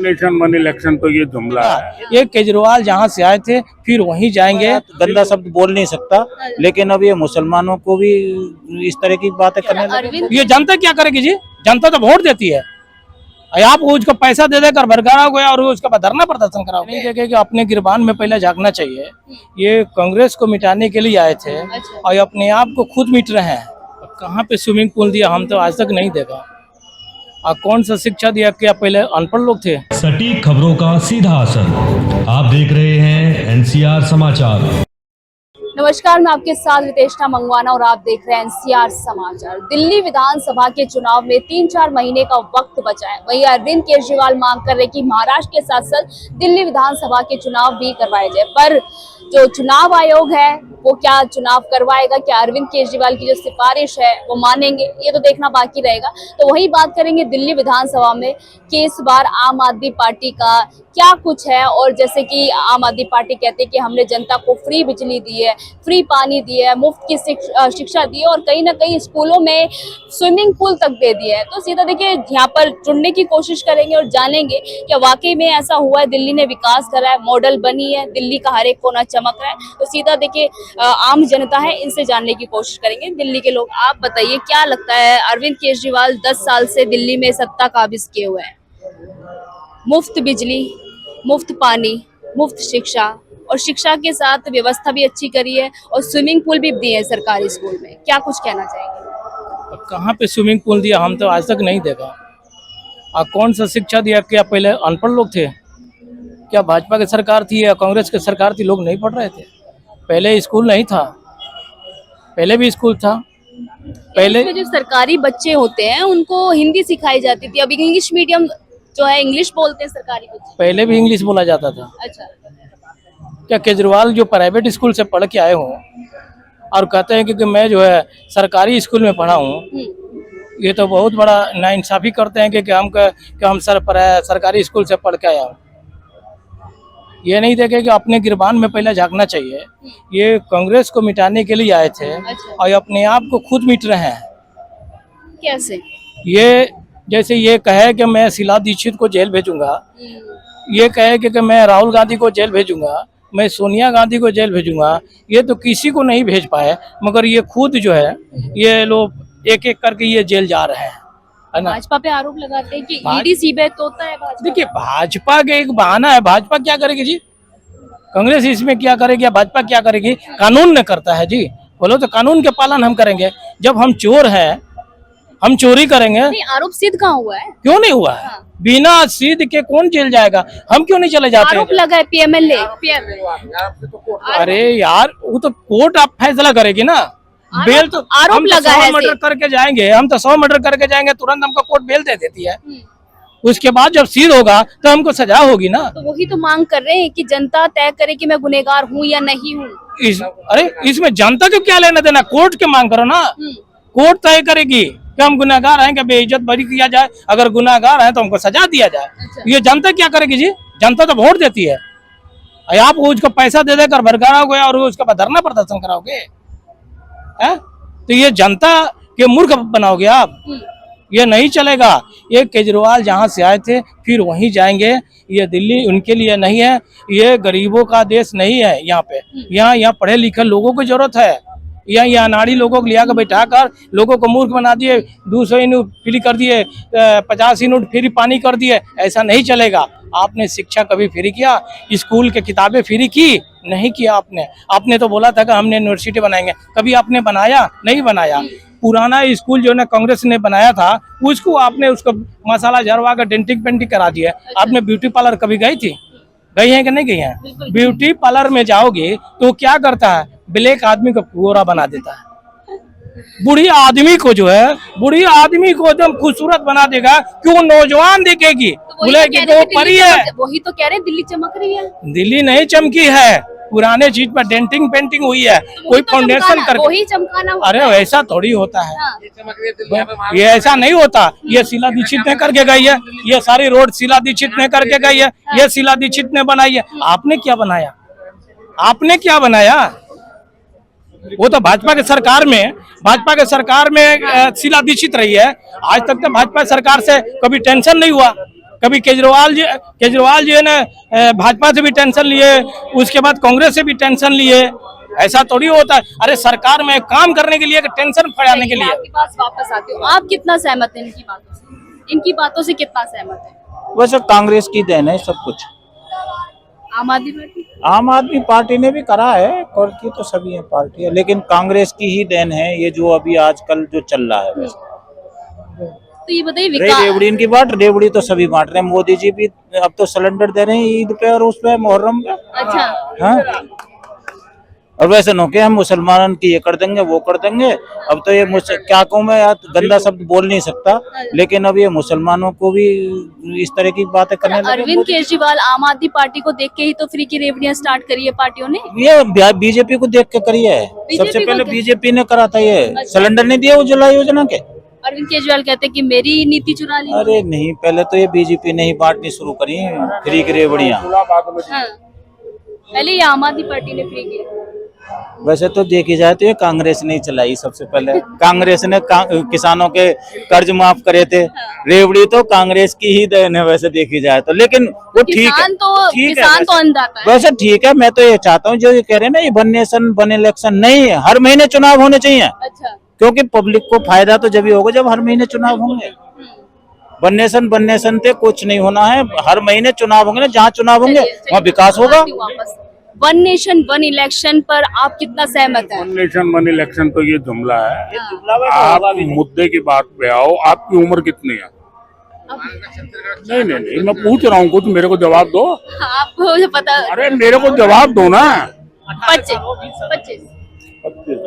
मन इलेक्शन तो ये जुमला है। ये केजरीवाल जहाँ से आए थे फिर वहीं जाएंगे। गंदा शब्द बोल नहीं सकता, लेकिन अब ये मुसलमानों को भी इस तरह की बातें करने लगे। ये जनता क्या करेगी जी? जनता तो वोट देती है। आप उसको पैसा दे देकर भड़काओगे और उसके बाद धरना प्रदर्शन कराओगे। नहीं देखे कि अपने गिरबान में पहले झांकना चाहिए। ये कांग्रेस को मिटाने के लिए आए थे और अपने आप को खुद मिट रहे हैं। कहाँ पे स्विमिंग पूल दिया हम तो आज तक नहीं देखा। और कौन सा शिक्षा दिया? क्या पहले अनपढ़ लोग थे? सटीक खबरों का सीधा असर। आप देख रहे हैं एनसीआर समाचार। नमस्कार, मैं आपके साथ रितेशना मंगवाना और आप देख रहे हैं एनसीआर समाचार। दिल्ली विधानसभा के चुनाव में 3-4 महीने का वक्त बचा है। वहीं अरविंद केजरीवाल मांग कर रहे कि महाराष्ट्र के साथ साथ दिल्ली विधानसभा के चुनाव भी करवाए जाए, पर जो चुनाव आयोग है वो क्या चुनाव करवाएगा? क्या अरविंद केजरीवाल की जो सिफारिश है वो मानेंगे? ये तो देखना बाकी रहेगा। तो वही बात करेंगे दिल्ली विधानसभा में कि इस बार आम आदमी पार्टी का क्या कुछ है। और जैसे कि आम आदमी पार्टी कहते हैं कि हमने जनता को फ्री बिजली दी है, फ्री पानी दिया है, मुफ्त की शिक्षा दी है और कहीं ना कहीं स्कूलों में स्विमिंग पूल तक दे दिया है। तो सीधा देखिए यहाँ पर जुड़ने की कोशिश करेंगे और जानेंगे क्या वाकई में ऐसा हुआ है। दिल्ली ने विकास करा है, मॉडल बनी है, दिल्ली का हर एक कोना चमक रहा है। तो सीधा देखिए आम जनता है, इनसे जानने की कोशिश करेंगे। दिल्ली के लोग, आप बताइए क्या लगता है, अरविंद केजरीवाल 10 साल से दिल्ली में सत्ता काबिज किए हुए हैं, मुफ्त बिजली, मुफ्त पानी, मुफ्त शिक्षा और शिक्षा के साथ व्यवस्था भी अच्छी करी है और स्विमिंग पूल भी दिए हैं सरकारी स्कूल में। क्या कुछ कहना चाहेंगे? कहाँ पे स्विमिंग पूल दिया हम तो आज तक नहीं देखा। और कौन सा शिक्षा दिया? क्या पहले अनपढ़ लोग थे? क्या भाजपा की सरकार थी या कांग्रेस की सरकार थी? लोग नहीं पढ़ रहे थे? पहले स्कूल नहीं था, पहले भी स्कूल था। पहले जो सरकारी बच्चे होते हैं उनको हिंदी सिखाई जाती थी, अब इंग्लिश मीडियम जो है इंग्लिश बोलते हैं सरकारी बच्चे। पहले भी इंग्लिश बोला जाता था। अच्छा, क्या केजरीवाल जो प्राइवेट स्कूल से पढ़ के आए हों और कहते हैं कि मैं जो है सरकारी स्कूल में पढ़ा हूँ, ये तो बहुत बड़ा नाइंसाफी करते हैं कि हम सरकारी स्कूल से पढ़ के आया हूँ। ये नहीं देखे कि अपने गिरबान में पहले झांकना चाहिए। ये कांग्रेस को मिटाने के लिए आए थे और अपने आप को खुद मिट रहे हैं। कैसे? ये जैसे ये कहे कि मैं शीला दीक्षित को जेल भेजूंगा, ये कहे कि मैं राहुल गांधी को जेल भेजूंगा, मैं सोनिया गांधी को जेल भेजूंगा, ये तो किसी को नहीं भेज पाए, मगर ये खुद जो है ये लोग एक एक करके ये जेल जा रहे हैं, है ना। भाजपा पे आरोप लगाते हैं कि ईडी सीबीआई तोता है भाजपा। देखिए भाजपा के एक बहाना है। भाजपा क्या करेगी जी? कांग्रेस इसमें क्या करेगी या भाजपा क्या करेगी? कानून ने करता है जी। बोलो तो कानून के पालन हम करेंगे। जब हम चोर हैं, हम चोरी करेंगे। नहीं, आरोप सिद्ध कहाँ हुआ है? क्यों नहीं हुआ है? हाँ। बिना सिद्ध के कौन जेल जाएगा? हम क्यों नहीं चले जाते? आरोप लगा है पीएमएलए। अरे यार वो तो कोर्ट आप फैसला करेगी ना। बेल तो आरोप हम तो लगा 100 है मर्डर करके जाएंगे, हम तो 100 मर्डर करके जाएंगे, तुरंत हमको कोर्ट बेल दे देती है। उसके बाद जब सिद्ध होगा तो हमको सजा होगी ना। तो वही तो मांग कर रहे हैं कि जनता तय करे कि मैं गुनहगार हूँ या नहीं हूँ। अरे इसमें जनता को क्या लेना देना? कोर्ट के मांग करो ना। कोर्ट तय करेगी कि हम गुनाहगार हैं, कि बेइज्जत बरी किया जाए, अगर गुनाहगार हैं तो हमको सजा दिया जाए। अच्छा। ये जनता क्या करेगी जी? जनता तो वोट देती है। आप उसको पैसा दे देकर भड़काओगे और उसके बाद धरना प्रदर्शन कराओगे, है? तो ये जनता के मूर्ख बनाओगे आप। ये नहीं चलेगा। ये केजरीवाल जहाँ से आए थे फिर वहीं जाएंगे। ये दिल्ली उनके लिए नहीं है, ये गरीबों का देश नहीं है। यहाँ पे यहाँ पढ़े लिखे लोगों को जरूरत है। यहाँ अनाड़ी लोगों को लिया कर बैठा कर लोगों को मूर्ख बना दिए, 200 यूनिट फ्री कर दिए, 50 यूनिट फ्री पानी कर दिए। ऐसा नहीं चलेगा। आपने शिक्षा कभी फ्री किया? स्कूल के किताबें फ्री की? नहीं किया आपने। आपने तो बोला था कि हमने यूनिवर्सिटी बनाएंगे, कभी आपने बनाया? नहीं बनाया। पुराना स्कूल जो ना कांग्रेस ने बनाया था उसको आपने उसको मसाला झरवा कर डेंटिंग पेंटिंग करा दिया। आपने ब्यूटी पार्लर कभी गई थी? गई है कि नहीं गई है? ब्यूटी पार्लर में जाओगे तो क्या करता है? ब्लैक आदमी को गोरा बना देता है। बुढ़ी आदमी को जो है, बुढ़ी आदमी को एकदम खूबसूरत बना देगा कि वो नौजवान दिखेगी, बोलेगी कि वो परी है। वही तो कह रहे हैं दिल्ली चमक रही है। दिल्ली नहीं चमकी है, पुराने चीज पर डेंटिंग पेंटिंग हुई है। कोई फाउंडेशन करके वही चमकाना। अरे ऐसा थोड़ी होता है। हाँ। ये ऐसा नहीं होता। ये शीला दीक्षित ने करके गई है। ये सारी रोड शीला दीक्षित ने करके गई है। ये शीला दीक्षित ने बनाई है। आपने क्या बनाया? आपने क्या बनाया? वो तो भाजपा के सरकार में शीला दीक्षित रही है। आज तक तो भाजपा सरकार से कभी टेंशन नहीं हुआ। कभी केजरीवाल जी ने भाजपा से भी टेंशन लिए, उसके बाद कांग्रेस से भी टेंशन लिए। ऐसा थोड़ी होता है। अरे सरकार में काम करने के लिए, टेंशन फैलाने के मैं लिए। आपके पास वापस आती हूँ। आप कितना सहमत हैं इनकी बातों से? इनकी बातों से कितना सहमत है? वैसे कांग्रेस की देन है सब कुछ। आम आदमी पार्टी? आम आदमी पार्टी ने भी करा है, और की तो सभी है पार्टी है, लेकिन कांग्रेस की ही देन है ये जो अभी आजकल जो चल रहा है। वैसे तो ये बताइए रेवड़ी इनकी बात, रेवड़ी तो सभी बांट रहे हैं। मोदी जी भी अब तो सिलेंडर दे रहे हैं ईद पे और उस पे मुहर्रम पे। अच्छा, हाँ, और वैसे नो के हम मुसलमानों की ये कर देंगे वो कर देंगे। अब तो ये क्या कहूँ मैं यार, गंदा शब्द बोल नहीं सकता, लेकिन अब ये मुसलमानों को भी इस तरह की बातें करने लगे। अरविंद केजरीवाल आम आदमी पार्टी को देख के ही तो फ्री की रेवड़ियां स्टार्ट करी है पार्टियों ने। ये बीजेपी को देख के करी है। सबसे पहले बीजेपी ने करा था ये। सिलेंडर नहीं दिया उज्ज्वला योजना के। अरविंद केजरीवाल कहते हैं कि मेरी नीति चुरा ली। अरे नहीं, पहले तो ये बीजेपी ने ही बांटनी शुरू करी फ्री की रेवड़ियाँ। हाँ, पहले ये आम आदमी पार्टी ने फ्री की। वैसे तो देखी जाए तो ये कांग्रेस ने चलाई सबसे पहले। कांग्रेस ने किसानों के कर्ज माफ करे थे। रेवड़ी तो कांग्रेस की ही देन है वैसे देखी जाए तो, लेकिन वो ठीक है। किसान तो अन्नदाता है। वैसे ठीक है, मैं तो ये चाहता हूँ जो ये कह रहे हैं ना, ये वन नेशन वन इलेक्शन नहीं है, हर महीने चुनाव होने चाहिए। अच्छा, क्योंकि पब्लिक को फायदा तो जब ही होगा जब हर महीने चुनाव होंगे। वन नेशन पे कुछ नहीं होना है, हर महीने चुनाव होंगे ना, जहाँ चुनाव होंगे वहाँ विकास होगा। वन नेशन वन इलेक्शन पर आप कितना सहमत हैं? वन नेशन वन इलेक्शन तो ये जुमला है। आप मुद्दे की बात पे आओ। आपकी उम्र कितनी है? नहीं नहीं नहीं, मैं पूछ रहा हूँ, कुछ मेरे को जवाब दो। आपको जो पता। अरे मेरे को जवाब दो ना। 25।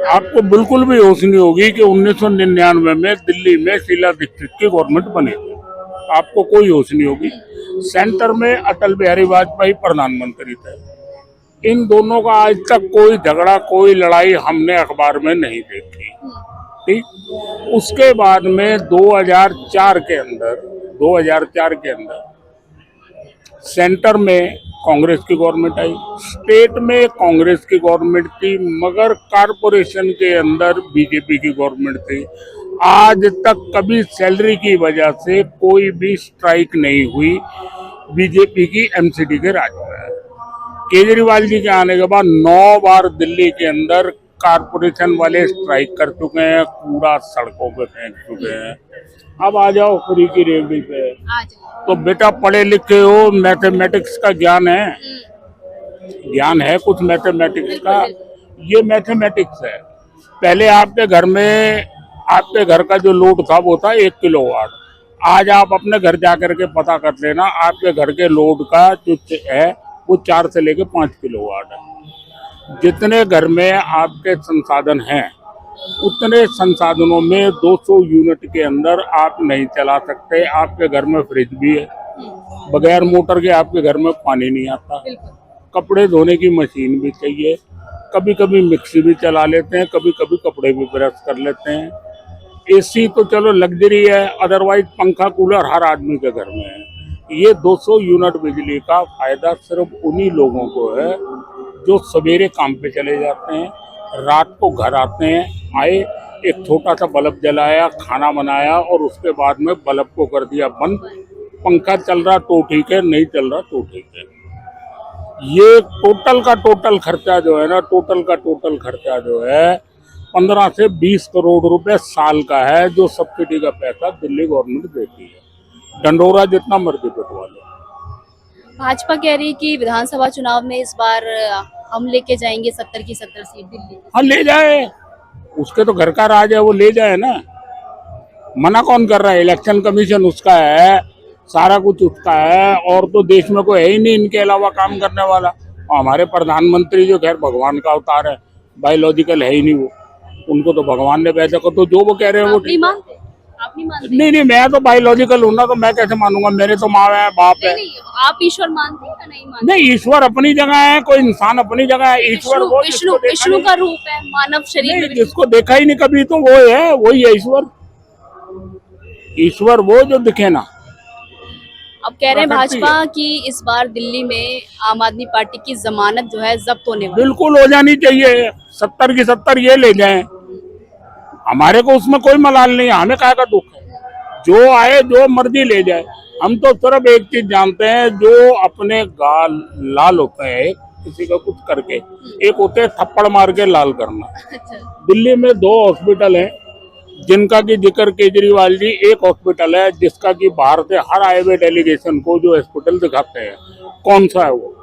आपको बिल्कुल भी होश नहीं होगी कि 1999 में दिल्ली में शीला दीक्षित की गवर्नमेंट बनी थी। आपको कोई होश नहीं होगी। सेंटर में अटल बिहारी वाजपेयी प्रधानमंत्री थे। इन दोनों का आज तक कोई झगड़ा, कोई लड़ाई हमने अखबार में नहीं देखी। ठीक, उसके बाद में 2004 के अंदर सेंटर में कांग्रेस की गवर्नमेंट आई, स्टेट में कांग्रेस की गवर्नमेंट थी, मगर कारपोरेशन के अंदर बीजेपी की गवर्नमेंट थी। आज तक कभी सैलरी की वजह से कोई भी स्ट्राइक नहीं हुई बीजेपी की एमसीडी के राज में। केजरीवाल जी के आने के बाद 9 बार दिल्ली के अंदर कारपोरेशन वाले स्ट्राइक कर चुके हैं, कूड़ा सड़कों पे फेंक चुके हैं। अब आ जाओ फ्री की रेवड़ी पे। तो बेटा पढ़े लिखे हो, मैथमेटिक्स का ज्ञान है कुछ मैथमेटिक्स का। ये मैथमेटिक्स है। पहले आपके घर का जो लोड था वो था 1 किलोवाट। आज आप अपने घर जाकर के पता कर लेना, आपके घर के लोड का जो है वो 4 से लेके 5 किलोवाट है। जितने घर में आपके संसाधन हैं उतने संसाधनों में 200 यूनिट के अंदर आप नहीं चला सकते। आपके घर में फ्रिज भी है, बगैर मोटर के आपके घर में पानी नहीं आता। कपड़े धोने की मशीन भी चाहिए, कभी कभी मिक्सी भी चला लेते हैं, कभी कभी कपड़े भी ब्रश कर लेते हैं। एसी तो चलो लग्जरी है, अदरवाइज पंखा कूलर हर आदमी के घर में है। ये 200 यूनिट बिजली का फायदा सिर्फ उन्हीं लोगों को है जो सवेरे काम पे चले जाते हैं, रात को घर आते हैं, आए एक छोटा सा बल्ब जलाया, खाना बनाया और उसके बाद में बल्ब को कर दिया बंद। पंखा चल रहा तो ठीक है, नहीं चल रहा तो ठीक है। ये टोटल का टोटल खर्चा जो है ना, 15 से 20 करोड़ रुपए साल का है, जो सब्सिडी का पैसा दिल्ली गवर्नमेंट देती है। डंडोरा जितना मर्जी पिटवा लो। भाजपा कह रही है कि विधानसभा चुनाव में इस बार हम लेके जाएंगे 70 की 70 सीट दिल्ली। हाँ ले जाए, उसके तो घर का राज है, वो ले जाए ना। मना कौन कर रहा है? इलेक्शन कमीशन उसका है, सारा कुछ उसका है, और तो देश में कोई है ही नहीं इनके अलावा काम करने वाला। और हमारे प्रधानमंत्री जो खैर भगवान का अवतार है, बायोलॉजिकल है ही नहीं वो, उनको तो भगवान ने भेजा को, तो जो वो कह रहे हैं वो नहीं मानते? आप नहीं मानते? नहीं, मैं तो बायोलॉजिकल हूँ ना, तो मैं कैसे मानूंगा? मेरे तो माँ है, बाप है। नहीं, आप ईश्वर मानते हैं या नहीं मानते? नहीं, ईश्वर अपनी जगह है, कोई इंसान अपनी जगह है। ईश्वर वो विष्णु का रूप है, मानव शरीर में जिसको देखा ही नहीं कभी, तो वो है, वही है ईश्वर। ईश्वर वो जो दिखे ना। अब कह रहे हैं भाजपा की इस बार दिल्ली में आम आदमी पार्टी की जमानत जो है जब्त होने वाली। बिल्कुल हो जानी चाहिए, 70 की 70 ये ले जाएं। हमारे को उसमें कोई मलाल नहीं है, हमें काहे का दुख है? जो आए जो मर्जी ले जाए, हम तो सिर्फ एक चीज जानते हैं, जो अपने गाल लाल होते हैं किसी का कुछ करके, एक होते हैं थप्पड़ मार के लाल करना। अच्छा। दिल्ली में 2 हॉस्पिटल हैं जिनका की जिक्र केजरीवाल जी, एक हॉस्पिटल है जिसका कि बाहर से हर आए हुए डेलीगेशन को जो हॉस्पिटल दिखाते हैं, कौन सा है वो?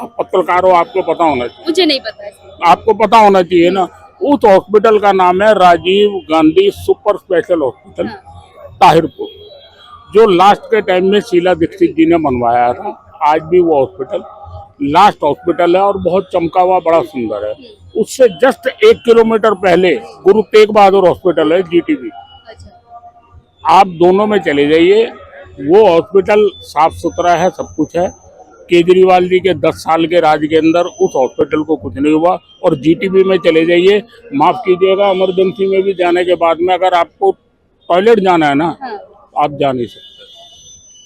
आप पत्रकार हो, आपको पता होना चाहिए। मुझे नहीं पता है। आपको पता होना चाहिए ना। उस हॉस्पिटल का नाम है Rajiv Gandhi super special hospital, Tahirpur, जो लास्ट के टाइम में शीला दीक्षित जी ने बनवाया था। आज भी वो हॉस्पिटल लास्ट हॉस्पिटल है और बहुत चमका हुआ, बड़ा सुंदर है। उससे जस्ट 1 किलोमीटर पहले गुरु तेग बहादुर हॉस्पिटल है, जीटीबी। अच्छा। आप दोनों में चले जाइए, वो हॉस्पिटल साफ सुथरा है, सब कुछ है। केजरीवाल जी के 10 साल के राज के अंदर उस हॉस्पिटल को कुछ नहीं हुआ। और जीटीबी में चले जाइए, माफ कीजिएगा, इमरजेंसी में भी जाने के बाद में अगर आपको टॉयलेट जाना है ना, हाँ। आप जा नहीं सकते।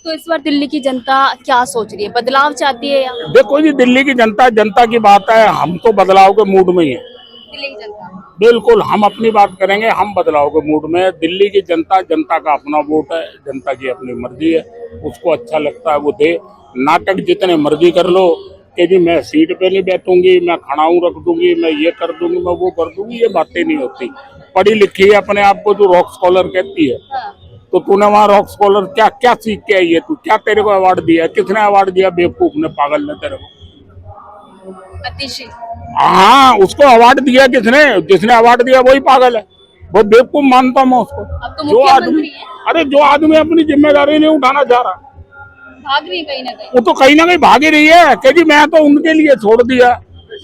तो इस बार दिल्ली की जनता क्या सोच रही है? बदलाव चाहती है या? देखो जी, दिल्ली की जनता की बात है, हम तो बदलाव के मूड में ही हैं। दिल्ली की जनता बिल्कुल, हम अपनी बात करेंगे, हम बदलाव के मूड में हैं। दिल्ली की जनता का अपना वोट है, जनता की अपनी मर्जी है, उसको अच्छा लगता है वो दे। नाटक जितने मर्जी कर लो कि जी मैं सीट पे नहीं बैठूंगी, मैं खड़ाऊ रख दूंगी, मैं ये कर दूंगी, मैं वो कर दूंगी, ये बातें नहीं होती। पढ़ी लिखी है, अपने आप को जो रॉक स्कॉलर कहती है, हाँ। तो तूने वहाँ रॉक स्कॉलर क्या क्या सीख के आई है? तू क्या, तेरे को अवार्ड दिया? किसने अवार्ड दिया? बेवकूफ ने, पागल ने तेरे को। अतिशी। हाँ, उसको अवार्ड दिया किसने? जिसने अवार्ड दिया वही पागल है, बहुत बेवकूफ मानता हूँ मैं उसको। अब तो जो आदमी, मुख्यमंत्री है, अरे जो आदमी अपनी जिम्मेदारी नहीं उठाना चाह रहा, भाग रही कहीं ना कहीं। वो तो कहीं ना कहीं भागी रही है कि जी मैं तो उनके लिए छोड़ दिया।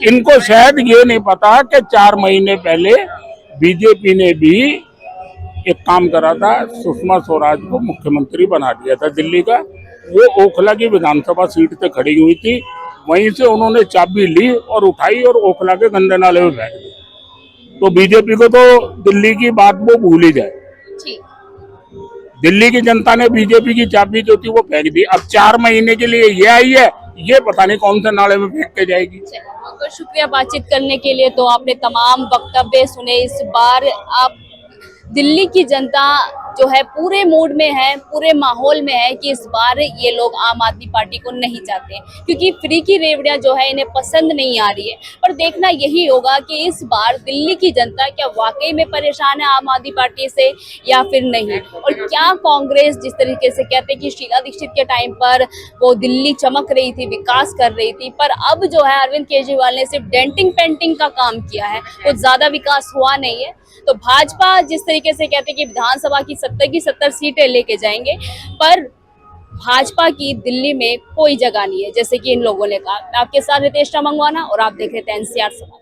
इनको शायद ये नहीं पता कि 4 महीने पहले बीजेपी ने भी एक काम करा था, सुषमा स्वराज को मुख्यमंत्री बना दिया था दिल्ली का। वो ओखला की विधानसभा सीट से खड़ी हुई थी, वहीं से उन्होंने चाबी ली और उठाई और ओखला के गंदे नाले में फेंक दी। तो बीजेपी को तो दिल्ली की बात वो भूल ही जाए। ठीक। दिल्ली की जनता ने बीजेपी की चाबी जो थी वो फेंक दी। अब 4 महीने के लिए ये आई है, ये पता नहीं कौन से नाले में फेंक के जाएगी। बहुत बहुत शुक्रिया बातचीत करने के लिए। तो आपने तमाम वक्तव्य सुने। इस बार आप दिल्ली की जनता जो है पूरे मूड में है, पूरे माहौल में है कि इस बार ये लोग आम आदमी पार्टी को नहीं चाहते, क्योंकि फ्री की रेवड़ियां जो है इन्हें पसंद नहीं आ रही है। पर देखना यही होगा कि इस बार दिल्ली की जनता क्या वाकई में परेशान है आम आदमी पार्टी से या फिर नहीं। और क्या कांग्रेस, जिस तरीके से कहते हैं कि शीला दीक्षित के टाइम पर वो दिल्ली चमक रही थी, विकास कर रही थी, पर अब जो है अरविंद केजरीवाल ने सिर्फ डेंटिंग पेंटिंग का काम किया है, कुछ ज्यादा विकास हुआ नहीं है। तो भाजपा जिस तरीके से कहते हैं कि विधानसभा की 70 की 70 सीटें लेके जाएंगे, पर भाजपा की दिल्ली में कोई जगह नहीं है, जैसे कि इन लोगों ने कहा। मैं आपके साथ रितेश मंगवाना और आप देख रहे थे एनसीआर समाचार।